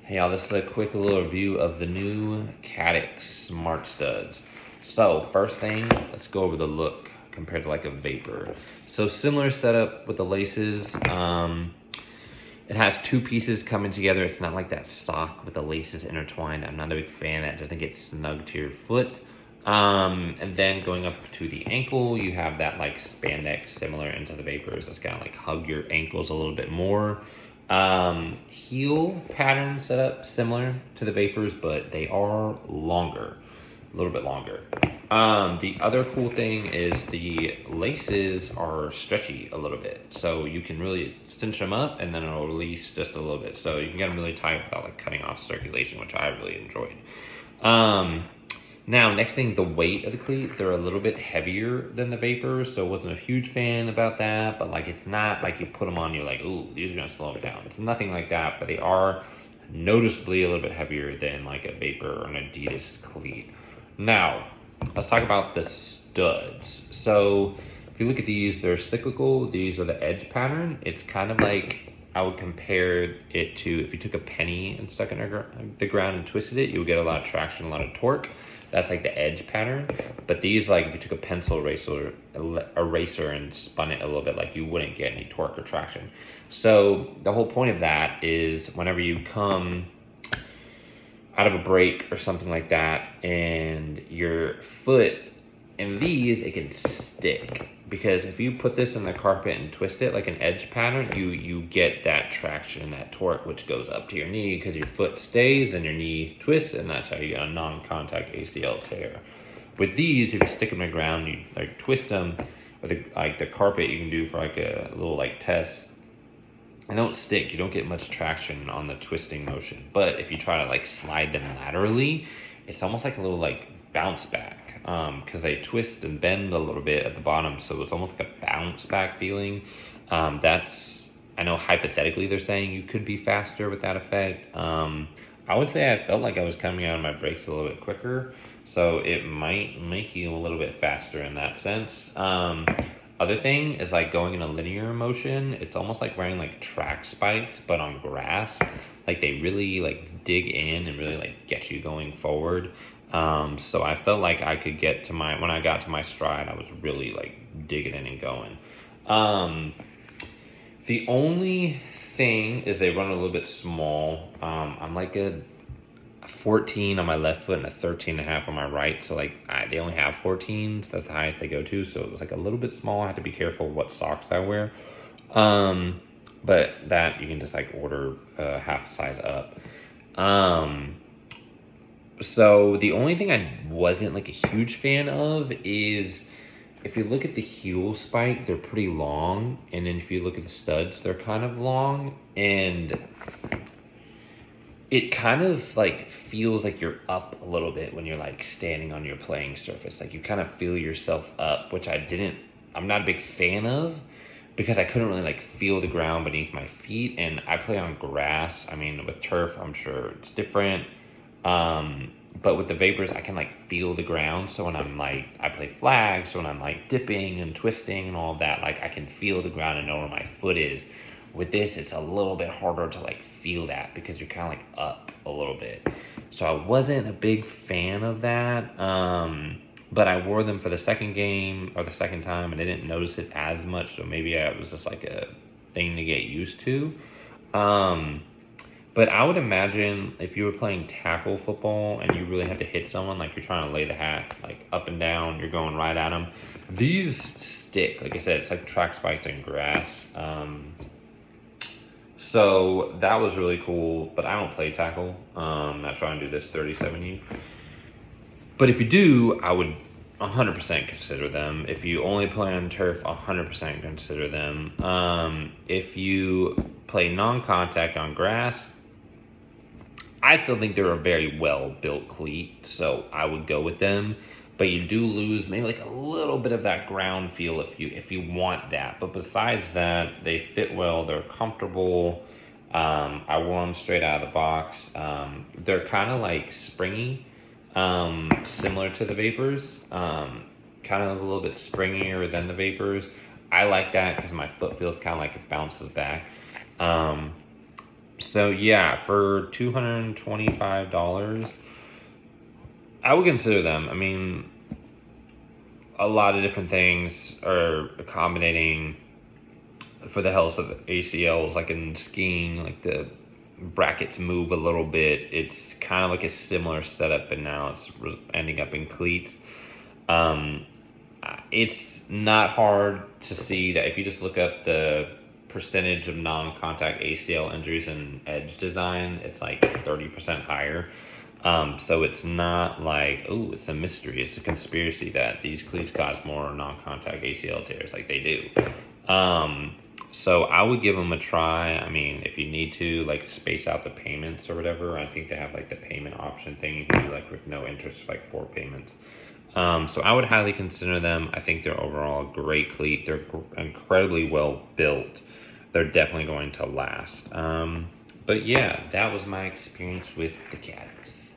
Hey y'all, this is a quick little review of the new Caddix Smart Studs. So first thing, let's go over the look compared to like a Vapor. So similar setup with the laces. It has two pieces coming together. It's not like that sock with the laces intertwined. I'm not a big fan. That doesn't get snug to your foot. And then going up to the ankle, you have that like spandex similar into the Vapors. That's gonna like hug your ankles a little bit more. Heel pattern setup similar to the Vapors, but they are longer, a little bit longer. The other cool thing is the laces are stretchy a little bit, so you can really cinch them up and then it'll release just a little bit, so you can get them really tight without like cutting off circulation, which I really enjoyed. Now, next thing, the weight of the cleat, they're a little bit heavier than the Vapors, so wasn't a huge fan about that, but like it's not like you put them on, you're like, ooh, these are gonna slow them down. It's nothing like that, but they are noticeably a little bit heavier than like a Vapor or an Adidas cleat. Now, let's talk about the studs. So if you look at these, they're cyclical. These are the edge pattern. It's kind of like, I would compare it to if you took a penny and stuck it in the ground and twisted it, you would get a lot of traction, a lot of torque. That's like the edge pattern. But these, like if you took a pencil eraser and spun it a little bit, like you wouldn't get any torque or traction. So the whole point of that is whenever you come out of a break or something like that and your foot in these, it can stick, because if you put this in the carpet and twist it like an edge pattern, you get that traction, that torque, which goes up to your knee because your foot stays and your knee twists, and that's how you get a non-contact ACL tear. With these, if you stick them in the ground, you like twist them with the carpet, you can do for like a little like test. They don't stick, you don't get much traction on the twisting motion. But if you try to like slide them laterally, it's almost like a little like bounce back, because they twist and bend a little bit at the bottom, so it's almost like a bounce back feeling. That's, I know hypothetically they're saying you could be faster with that effect. I would say I felt like I was coming out of my brakes a little bit quicker, so it might make you a little bit faster in that sense. Other thing is like going in a linear motion, it's almost like wearing like track spikes, but on grass. Like they really like dig in and really like get you going forward. So I felt like I could get to when I got to my stride, I was really like digging in and going. The only thing is they run a little bit small. I'm like a 14 on my left foot and a 13 and a half on my right, so like they only have 14s. That's the highest they go to, so it was like a little bit small. I have to be careful what socks I wear, but that you can just like order half a size up. So the only thing I wasn't like a huge fan of is if you look at the heel spike, they're pretty long, and then if you look at the studs, they're kind of long, and it kind of like feels like you're up a little bit when you're like standing on your playing surface. Like you kind of feel yourself up, which I'm not a big fan of, because I couldn't really like feel the ground beneath my feet. And I play on grass. I mean, with turf, I'm sure it's different. But with the Vapors, I can like feel the ground. So when I'm like, I play flags, so when I'm like dipping and twisting and all of that, like I can feel the ground and know where my foot is. With this, it's a little bit harder to like feel that because you're kind of like up a little bit. So I wasn't a big fan of that. But I wore them for the second game or the second time and I didn't notice it as much. So maybe it was just like a thing to get used to. But I would imagine if you were playing tackle football and you really had to hit someone, like you're trying to lay the hat like up and down, you're going right at them. These stick. Like I said, it's like track spikes in grass. So that was really cool, but I don't play tackle. I'm not trying to do this 30-70. But if you do, I would 100% consider them. If you only play on turf, 100% consider them. If you play non-contact on grass, I still think they're a very well-built cleat, so I would go with them. But you do lose maybe like a little bit of that ground feel if you want that. But besides that, they fit well. They're comfortable. I wore them straight out of the box. They're kind of like springy, similar to the Vapors. Kind of a little bit springier than the Vapors. I like that because my foot feels kind of like it bounces back. So yeah, for $225, I would consider them. I mean, a lot of different things are accommodating for the health of ACLs, like in skiing, like the brackets move a little bit. It's kind of like a similar setup, but now it's ending up in cleats. Um, it's not hard to see that if you just look up the percentage of non-contact ACL injuries in edge design, it's like 30% higher. So it's not like, oh, it's a mystery. It's a conspiracy that these cleats cause more non-contact ACL tears. Like they do. So I would give them a try. I mean, if you need to, like, space out the payments or whatever, I think they have like the payment option thing. You can do like with no interest, like 4 payments. So I would highly consider them. I think they're overall a great cleat. They're incredibly well built. They're definitely going to last. But yeah, that was my experience with the Caddix.